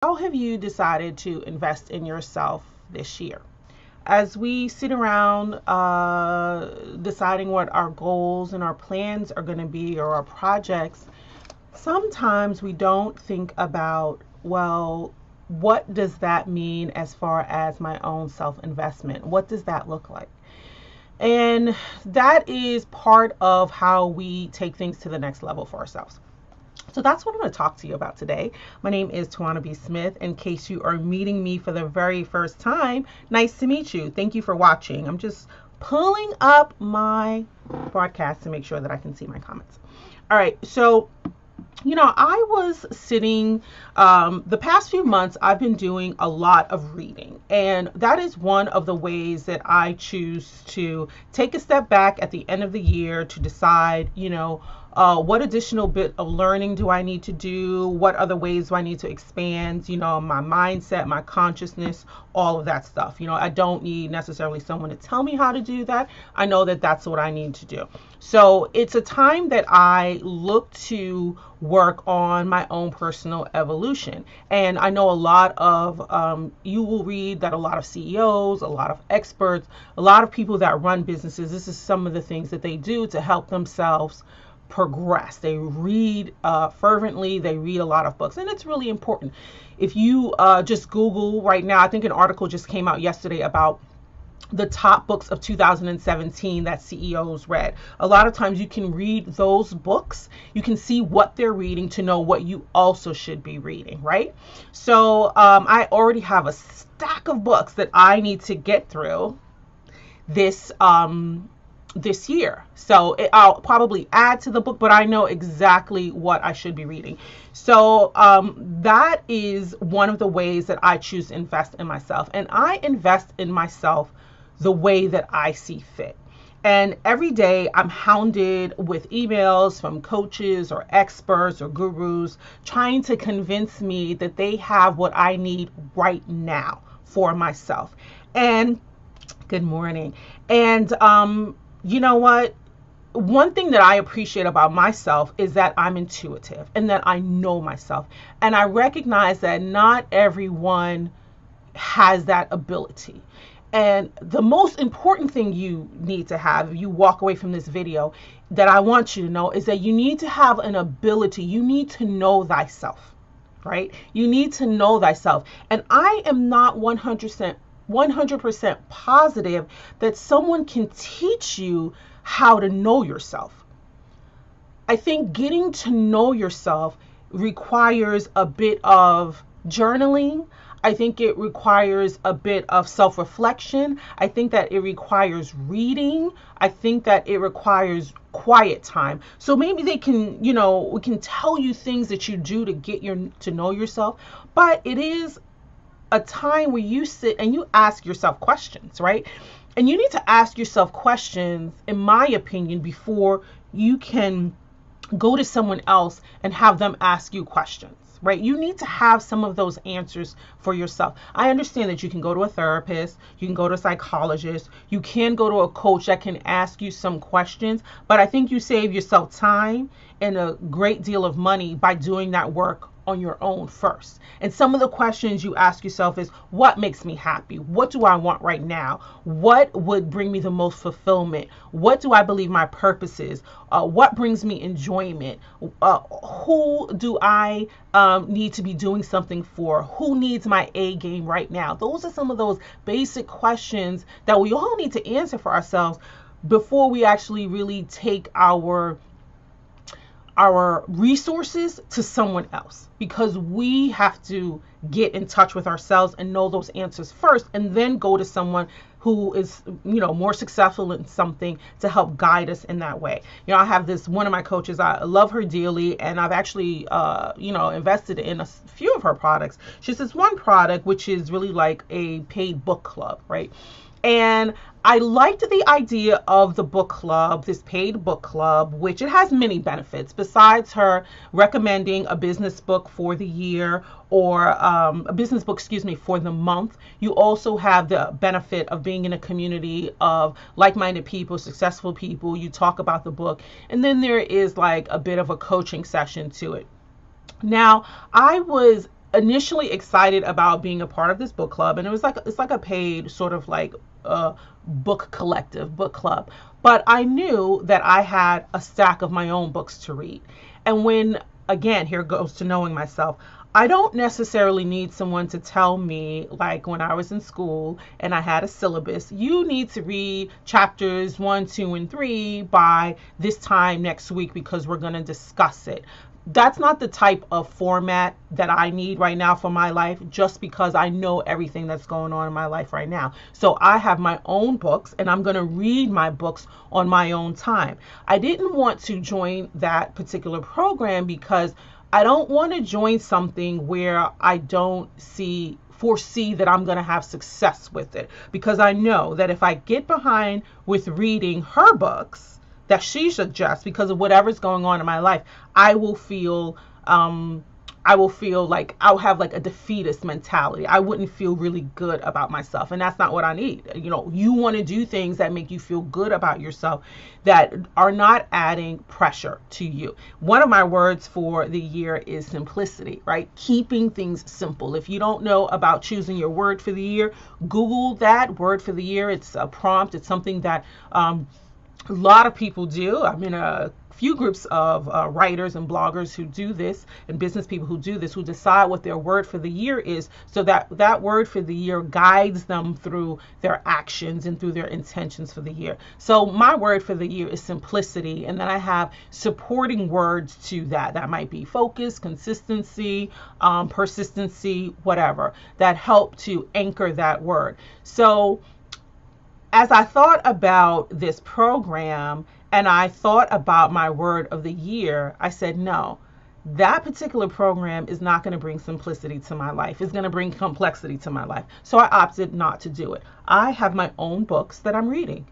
How have you decided to invest in yourself this year? As we sit around deciding what our goals and our plans are going to be or our projects, sometimes we don't think about, well, what does that mean as far as my own self investment? What does that look like? And that is part of how we take things to the next level for ourselves. So that's what I'm going to talk to you about today. My name is Tawana B. Smith. In case you are meeting me for the very first time, nice to meet you. Thank you for watching. I'm just pulling up my broadcast to make sure that I can see my comments. All right, so I was sitting, the past few months, I've been doing a lot of reading. And that is one of the ways that I choose to take a step back at the end of the year to decide, what additional bit of learning do I need to do? What other ways do I need to expand, my mindset, my consciousness, all of that stuff. I don't need necessarily someone to tell me how to do that. I know that that's what I need to do. So it's a time that I look to work on my own personal evolution. And I know a lot of, you will read that a lot of CEOs, a lot of experts, a lot of people that run businesses, this is some of the things that they do to help themselves progress. They read fervently, they read a lot of books, and it's really important. If you just Google right now, I think an article just came out yesterday about the top books of 2017 that CEOs read. A lot of times you can read those books, you can see what they're reading to know what you also should be reading, right? So I already have a stack of books that I need to get through this year. So I'll probably add to the book, but I know exactly what I should be reading. So that is one of the ways that I choose to invest in myself. And I invest in myself the way that I see fit. And every day I'm hounded with emails from coaches or experts or gurus trying to convince me that they have what I need right now for myself. And good morning. And you know what? One thing that I appreciate about myself is that I'm intuitive and that I know myself. And I recognize that not everyone has that ability. And the most important thing you need to have, if you walk away from this video, that I want you to know is that you need to have an ability. You need to know thyself, right? You need to know thyself. And I am not 100% positive that someone can teach you how to know yourself. I think getting to know yourself requires a bit of journaling. I think it requires a bit of self-reflection. I think that it requires reading. I think that it requires quiet time. So maybe they can, we can tell you things that you do to get to know yourself, but it is a time where you sit and you ask yourself questions, right? And you need to ask yourself questions, in my opinion, before you can go to someone else and have them ask you questions, right? You need to have some of those answers for yourself. I understand that you can go to a therapist, you can go to a psychologist, you can go to a coach that can ask you some questions, but I think you save yourself time and a great deal of money by doing that work on your own first. And some of the questions you ask yourself is, what makes me happy? What do I want right now? What would bring me the most fulfillment? What do I believe my purpose is? What brings me enjoyment? Who do I need to be doing something for? Who needs my A game right now? Those are some of those basic questions that we all need to answer for ourselves before we actually really take our resources to someone else, because we have to get in touch with ourselves and know those answers first, and then go to someone who is, more successful in something to help guide us in that way. I have one of my coaches, I love her dearly, and I've actually, invested in a few of her products. She has this one product, which is really like a paid book club, right? And I liked the idea of the book club, this paid book club, which it has many benefits besides her recommending a business book for the year or a business book, for the month. You also have the benefit of being in a community of like-minded people, successful people. You talk about the book, and then there is like a bit of a coaching session to it. Now, I was initially excited about being a part of this book club, and it's like a paid sort of like book collective, book club. But I knew that I had a stack of my own books to read. And when, again, here goes to knowing myself, I don't necessarily need someone to tell me, like when I was in school and I had a syllabus, you need to read chapters 1, 2, and 3 by this time next week because we're going to discuss it. That's not the type of format that I need right now for my life, just because I know everything that's going on in my life right now. So I have my own books and I'm going to read my books on my own time. I didn't want to join that particular program because I don't want to join something where I don't foresee that I'm going to have success with it, because I know that if I get behind with reading her books that she suggests because of whatever's going on in my life, I will feel like I'll have like a defeatist mentality. I wouldn't feel really good about myself, and that's not what I need. You know, you want to do things that make you feel good about yourself, that are not adding pressure to you. One of my words for the year is simplicity, right? Keeping things simple. If you don't know about choosing your word for the year, Google that word for the year. It's a prompt. It's something that a lot of people do. I'm in a few groups of writers and bloggers who do this, and business people who do this, who decide what their word for the year is, so that that word for the year guides them through their actions and through their intentions for the year. So my word for the year is simplicity, and then I have supporting words to that. That might be focus, consistency, persistency, whatever, that help to anchor that word. So as I thought about this program and I thought about my word of the year, I said, no, that particular program is not going to bring simplicity to my life. It's going to bring complexity to my life. So I opted not to do it. I have my own books that I'm reading.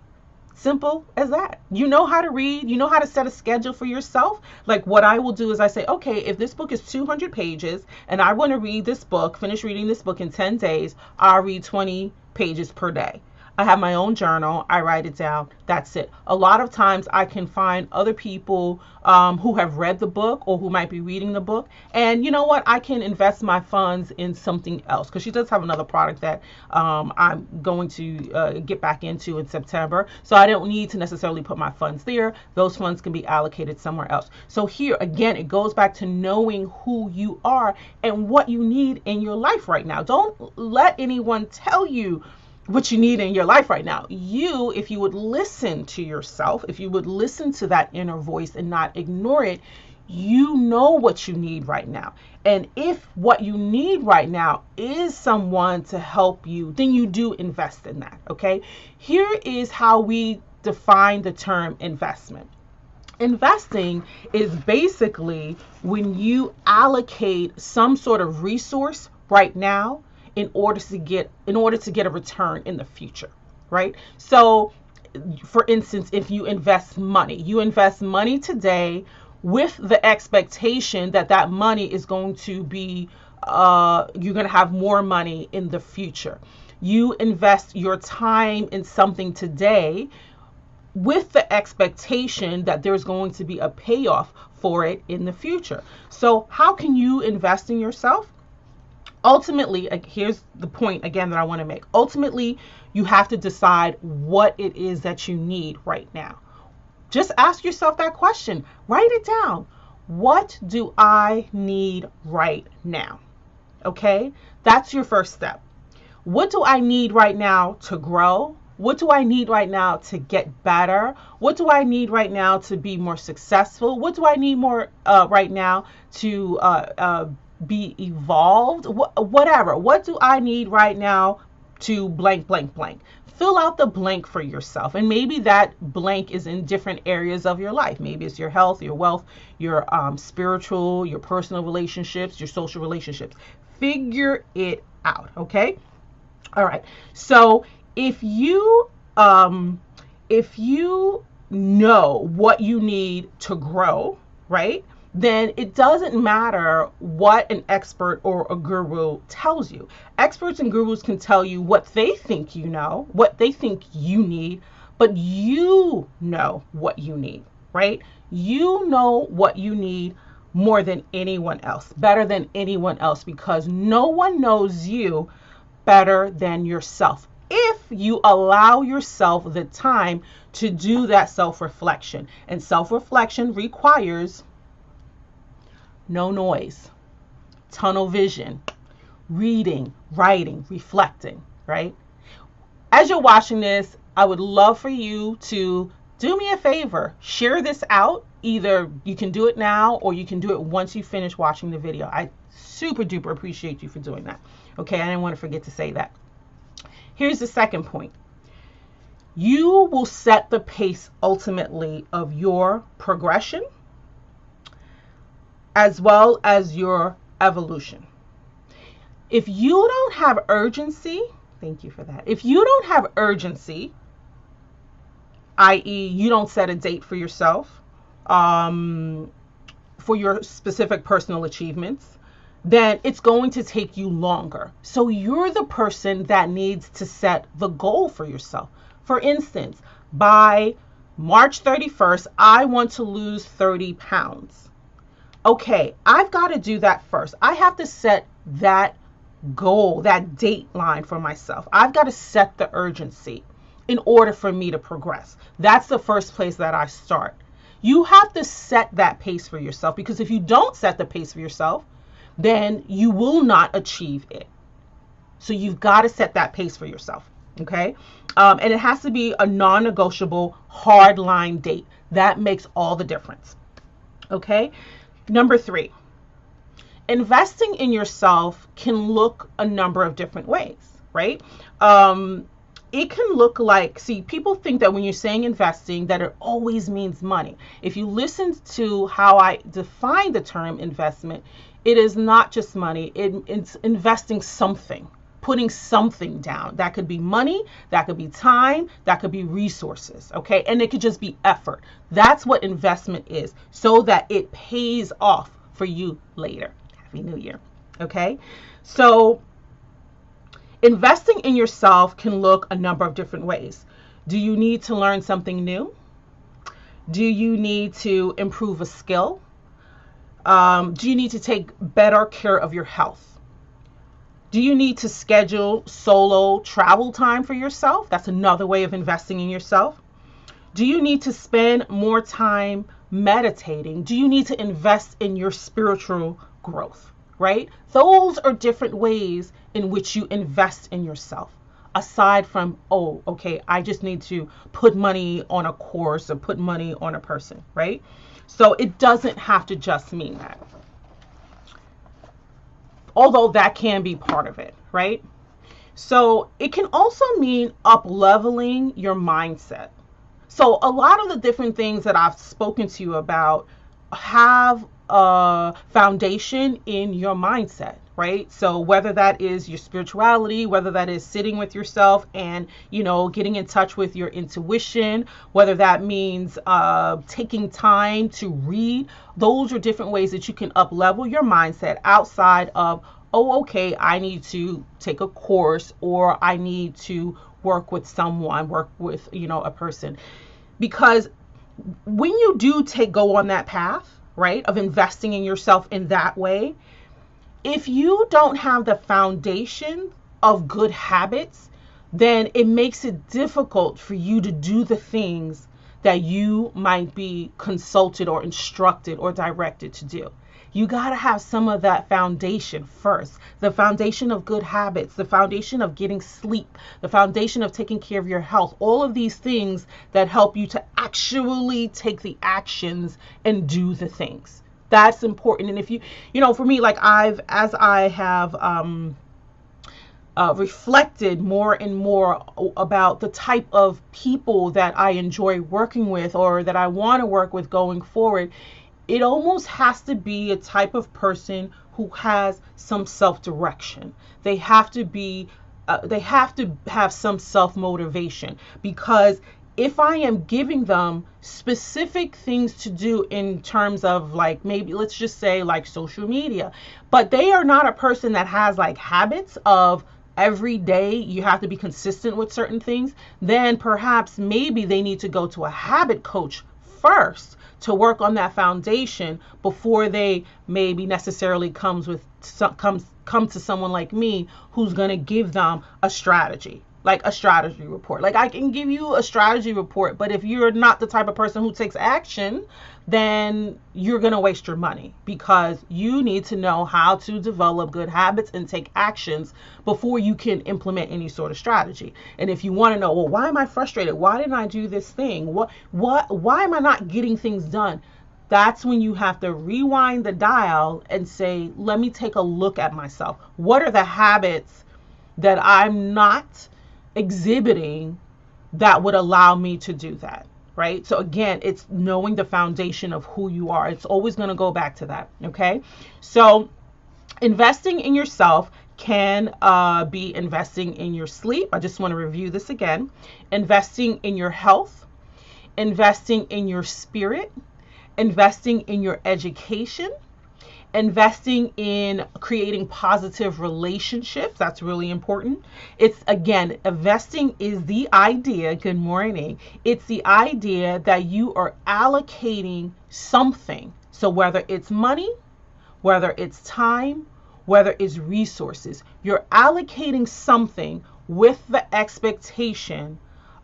Simple as that. You know how to read. You know how to set a schedule for yourself. Like what I will do is I say, okay, if this book is 200 pages and I want to read this book, finish reading this book in 10 days, I'll read 20 pages per day. I have my own journal. I write it down. That's it. A lot of times I can find other people who have read the book or who might be reading the book. And you know what? I can invest my funds in something else, because she does have another product that I'm going to get back into in September. So I don't need to necessarily put my funds there. Those funds can be allocated somewhere else. So here, again, it goes back to knowing who you are and what you need in your life right now. Don't let anyone tell you what you need in your life right now. You, if you would listen to yourself, if you would listen to that inner voice and not ignore it, you know what you need right now. And if what you need right now is someone to help you, then you do invest in that, okay? Here is how we define the term investment. Investing is basically when you allocate some sort of resource right now in order to get a return in the future, right? So for instance, if you invest money today with the expectation that that money is going to be you're going to have more money in the future. You invest your time in something today with the expectation that there's going to be a payoff for it in the future. So how can you invest in yourself? Ultimately, here's the point again that I want to make. Ultimately, you have to decide what it is that you need right now. Just ask yourself that question. Write it down. What do I need right now? Okay? That's your first step. What do I need right now to grow? What do I need right now to get better? What do I need right now to be more successful? What do I need more right now to be evolved? Whatever. What do I need right now to blank, blank, blank? Fill out the blank for yourself. And maybe that blank is in different areas of your life. Maybe it's your health, your wealth, your spiritual, your personal relationships, your social relationships. Figure it out. Okay. All right. So if you know what you need to grow, right, then it doesn't matter what an expert or a guru tells you. Experts and gurus can tell you what they think you know, what they think you need, but you know what you need, right? You know what you need more than anyone else, better than anyone else, because no one knows you better than yourself. If you allow yourself the time to do that self-reflection, and self-reflection requires no noise, tunnel vision, reading, writing, reflecting, right? As you're watching this, I would love for you to do me a favor, share this out. Either you can do it now or you can do it once you finish watching the video. I super duper appreciate you for doing that. Okay, I didn't want to forget to say that. Here's the second point. You will set the pace ultimately of your progression as well as your evolution. If you don't have urgency, thank you for that. If you don't have urgency, i.e., you don't set a date for yourself, for your specific personal achievements, then it's going to take you longer. So you're the person that needs to set the goal for yourself. For instance, by March 31st, I want to lose 30 pounds. Okay, I've got to do that first. I have to set that goal, that date line for myself. I've got to set the urgency in order for me to progress. That's the first place that I start. You have to set that pace for yourself, because if you don't set the pace for yourself, then you will not achieve it. So you've got to set that pace for yourself. Okay. And it has to be a non-negotiable hard line date. That makes all the difference. Okay. Number 3, investing in yourself can look a number of different ways, right? It can look like, see, people think that when you're saying investing, that it always means money. If you listen to how I define the term investment, it is not just money. It's investing something, putting something down. That could be money, that could be time, that could be resources, okay? And it could just be effort. That's what investment is, so that it pays off for you later. Happy New Year, okay? So investing in yourself can look a number of different ways. Do you need to learn something new? Do you need to improve a skill? Do you need to take better care of your health? Do you need to schedule solo travel time for yourself? That's another way of investing in yourself. Do you need to spend more time meditating? Do you need to invest in your spiritual growth, right? Those are different ways in which you invest in yourself, aside from, oh, okay, I just need to put money on a course or put money on a person, right? So it doesn't have to just mean that. Although that can be part of it, right? So it can also mean up-leveling your mindset. So a lot of the different things that I've spoken to you about have a foundation in your mindset, right? So whether that is your spirituality, whether that is sitting with yourself and, getting in touch with your intuition, whether that means taking time to read, those are different ways that you can up-level your mindset outside of, oh, okay, I need to take a course, or I need to work with someone, work with, a person. Because when you do go on that path, right, of investing in yourself in that way, if you don't have the foundation of good habits, then it makes it difficult for you to do the things that you might be consulted or instructed or directed to do. You got to have some of that foundation first. The foundation of good habits, the foundation of getting sleep, the foundation of taking care of your health, all of these things that help you to actually take the actions and do the things. That's important. And if you, for me, like as I have reflected more and more about the type of people that I enjoy working with, or that I want to work with going forward, it almost has to be a type of person who has some self-direction. They have to have some self-motivation, because if I am giving them specific things to do in terms of, like, maybe let's just say like social media, but they are not a person that has like habits of every day you have to be consistent with certain things, then perhaps maybe they need to go to a habit coach first to work on that foundation before they maybe necessarily come to someone like me who's going to give them a strategy, like a strategy report. Like I can give you a strategy report, but if you're not the type of person who takes action, then you're going to waste your money, because you need to know how to develop good habits and take actions before you can implement any sort of strategy. And if you want to know, well, why am I frustrated? Why didn't I do this thing? Why am I not getting things done? That's when you have to rewind the dial and say, let me take a look at myself. What are the habits that I'm not exhibiting that would allow me to do that? Right? So again, it's knowing the foundation of who you are. It's always going to go back to that. Okay. So investing in yourself can be investing in your sleep. I just want to review this again. Investing in your health, investing in your spirit, investing in your education, investing in creating positive relationships. That's really important. It's, again, investing is the idea. Good morning. It's the idea that you are allocating something. So whether it's money, whether it's time, whether it's resources, you're allocating something with the expectation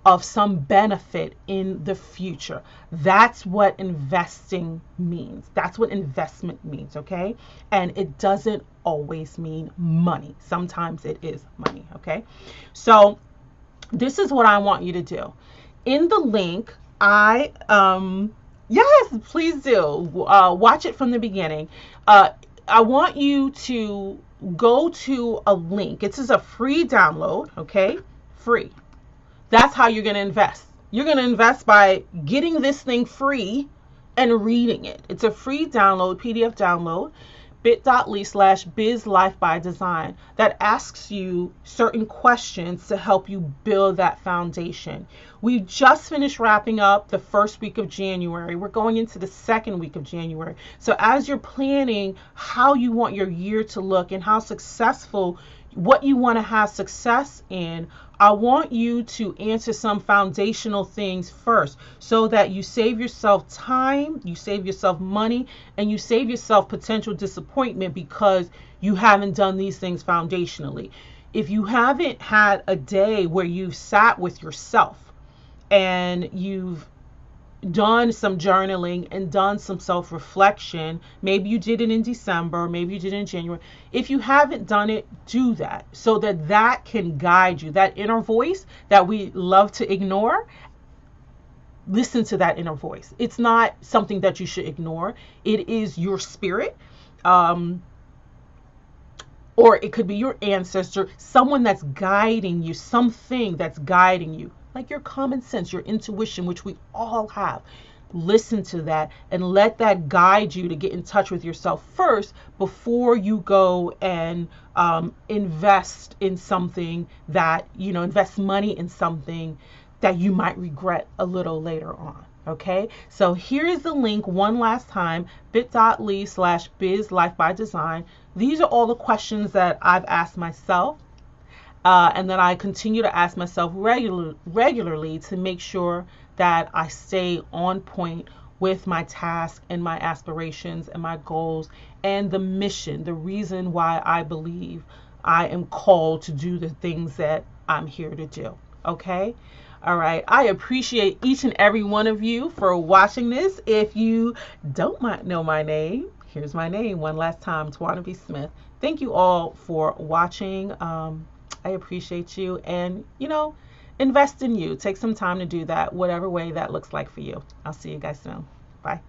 of some benefit in the future. That's what investing means. That's what investment means, okay? And it doesn't always mean money. Sometimes it is money, okay? So this is what I want you to do. In the link, yes, please do. Watch it from the beginning. I want you to go to a link. This is a free download, okay? Free. That's how you're going to invest. You're going to invest by getting this thing free and reading it. It's a free download, PDF download, bit.ly/bizlifebydesign, that asks you certain questions to help you build that foundation. We just finished wrapping up the first week of January. We're going into the second week of January. So as you're planning how you want your year to look and how successful, what you want to have success in, I want you to answer some foundational things first so that you save yourself time, you save yourself money, and you save yourself potential disappointment because you haven't done these things foundationally. If you haven't had a day where you've sat with yourself and you've done some journaling and done some self-reflection, maybe you did it in December, maybe you did it in January. If you haven't done it, do that so that that can guide you. That inner voice that we love to ignore, listen to that inner voice. It's not something that you should ignore. It is your spirit, or it could be your ancestor, someone that's guiding you, something that's guiding you. Like your common sense, your intuition, which we all have. Listen to that and let that guide you to get in touch with yourself first before you go and invest in something that, invest money in something that you might regret a little later on. Okay, so here's the link one last time, bit.ly/bizlifebydesign. These are all the questions that I've asked myself. And then I continue to ask myself regularly to make sure that I stay on point with my task and my aspirations and my goals and the mission, the reason why I believe I am called to do the things that I'm here to do. Okay? All right. I appreciate each and every one of you for watching this. If you don't know my name, here's my name one last time, Tawana B. Smith. Thank you all for watching. I appreciate you, and invest in you. Take some time to do that, whatever way that looks like for you. I'll see you guys soon. Bye.